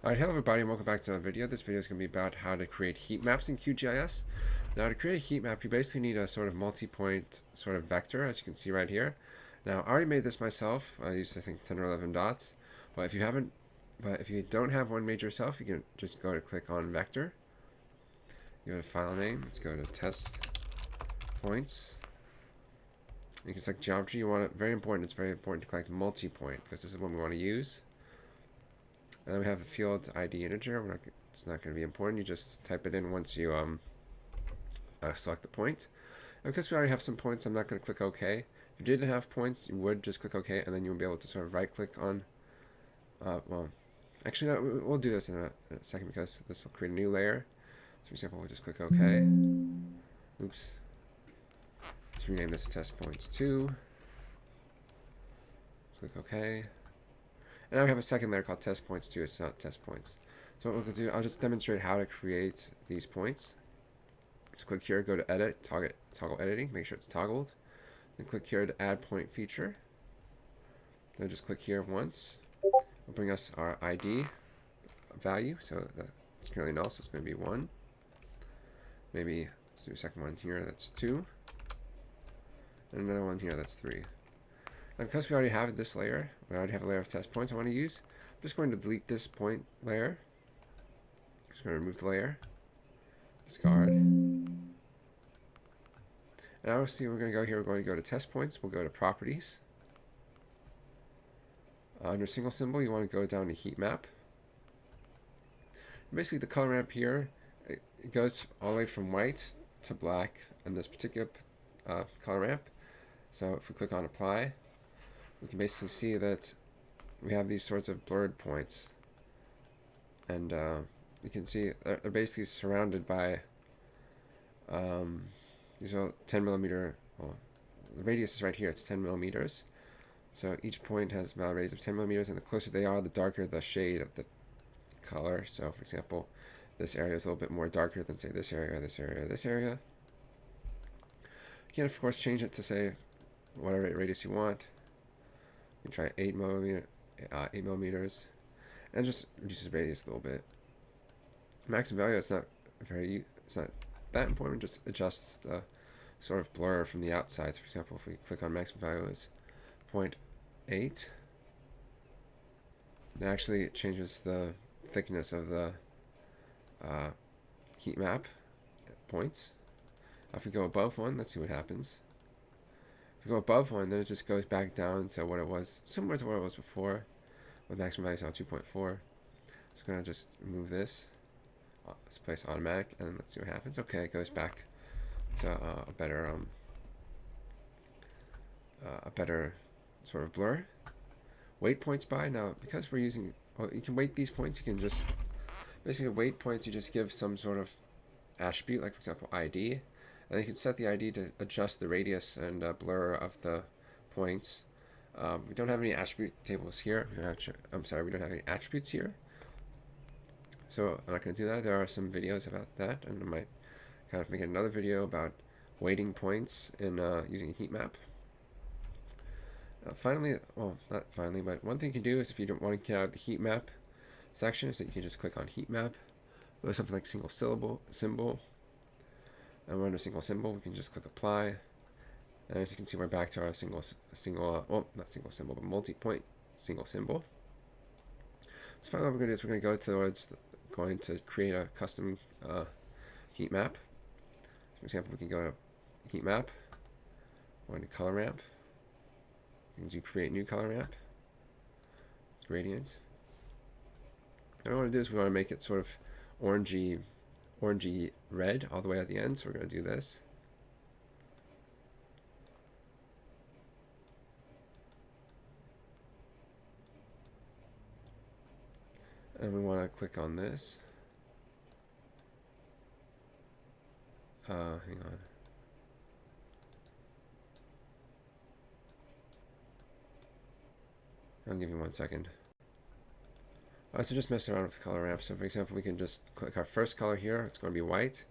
Alright, hello everybody and welcome back to another video. This video is going to be about how to create heat maps in QGIS. Now to create a heat map, you basically need a sort of multi-point sort of vector, as you can see right here. Now I already made this myself. I used I think 10 or 11 dots. But if you don't have one made yourself, you can just go to click on vector. You go to file name, let's go to test points. You can select geometry. You want it very important. It's very important to collect multi-point because this is what we want to use. And then we have the field ID integer. It's not going to be important. You just type it in once you select the point. And because we already have some points, I'm not going to click OK. If you didn't have points, you would just click OK, and then you'll be able to sort of right-click on. Well, actually, no, we'll do this in a second because this will create a new layer. So, for example, we'll just click OK. Oops. Let's rename this to test points 2. Let's click OK. And now we have a second layer called test points 2. It's not test points. So what we'll do, I'll just demonstrate how to create these points. Just click here, go to edit, toggle editing, make sure it's toggled. Then click here to add point feature. Then just click here once. It'll bring us our ID value. So it's currently null, so it's going to be 1. Maybe let's do a second one here, that's 2. And another one here, that's 3. And because we already have this layer, we already have a layer of test points I want to use, I'm just going to delete this point layer. Just going to remove the layer, discard. And obviously we're going to go here, we're going to go to test points, we'll go to properties. Under single symbol, you want to go down to heat map. And basically the color ramp here, it goes all the way from white to black in this particular color ramp. So if we click on apply, we can basically see that we have these sorts of blurred points, and you can see they're basically surrounded by these are 10 millimeter. Well, the radius is right here; it's 10 millimeters. So each point has a radius of 10 millimeters, and the closer they are, the darker the shade of the color. So, for example, this area is a little bit more darker than say this area, this area, this area. You can of course change it to say whatever radius you want. You can try 8 millimeters, and it just reduces radius a little bit. Maximum value it's not that important. Just adjusts the sort of blur from the outside. So for example, if we click on maximum value is 0.8, it actually changes the thickness of the heat map points. If we go above 1, let's see what happens. If we go above 1, then it just goes back down to what it was, similar to what it was before, with maximum value on 2.4. Just going to just remove this. Let's place automatic, and let's see what happens. Okay, it goes back to a better sort of blur. Weight points by. Now, because we're using, well, you can weight these points. You can just basically weight points. You just give some sort of attribute, like for example ID. And you can set the ID to adjust the radius and blur of the points. We don't have any attribute tables here. We don't have any attributes here. So I'm not going to do that. There are some videos about that, and I might kind of make another video about weighting points in using a heat map. Finally, well, not finally, but one thing you can do is if you don't want to get out of the heat map section, is that you can just click on heat map. Go to something like single symbol. And we're under single symbol, we can just click apply. And as you can see, we're back to our well, not single symbol, but multi-point single symbol. So finally what we're going to do is we're going to go towards going to create a custom heat map. For example, we can go to heat map, go into color ramp. You can do create new color ramp, gradient. And what we want to do is we want to make it sort of orangey red all the way at the end, so we're going to do this. And we want to click on this. Hang on. I'll give you 1 second. So just mess around with the color ramp. So for example, we can just click our first color here. It's going to be white.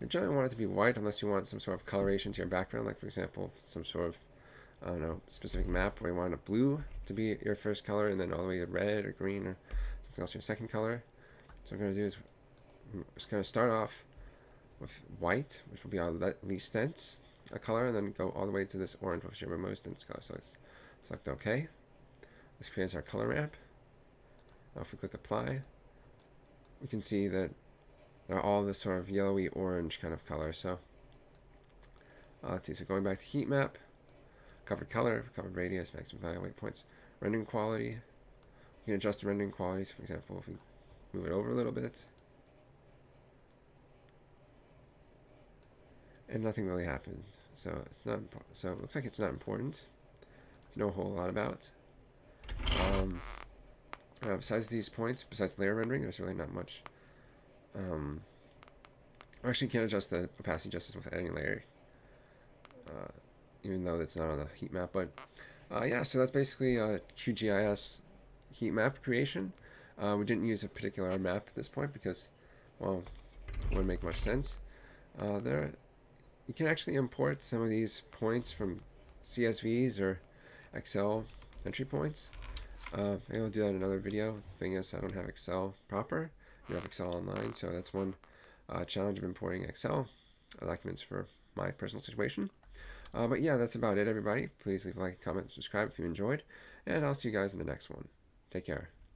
You generally want it to be white unless you want some sort of coloration to your background, like for example, some sort of, I don't know, specific map where you want a blue to be your first color and then all the way to red or green or something else your second color. So what I'm going to do is I'm just going to start off with white, which will be our least dense color, and then go all the way to this orange, which is our most dense color. So let's select OK. This creates our color map. Now if we click apply, we can see that they're all this sort of yellowy orange kind of color. So let's see, so going back to heat map, covered color, covered radius, maximum value, waypoints, rendering quality. We can adjust the rendering quality. So for example, if we move it over a little bit, and nothing really happened. So it's not. So it looks like it's not important to know a whole lot about. Besides these points, besides layer rendering, there's really not much. Actually, you can't adjust the opacity justice with any layer, even though it's not on the heat map. But yeah, so that's basically QGIS heat map creation. We didn't use a particular map at this point because, well, it wouldn't make much sense. You can actually import some of these points from CSVs or Excel entry points. Maybe I'll do that in another video. The thing is, I don't have Excel proper. I don't have Excel online, so that's one challenge of importing Excel documents for my personal situation. But yeah, that's about it, everybody. Please leave a like, comment, subscribe if you enjoyed, and I'll see you guys in the next one. Take care.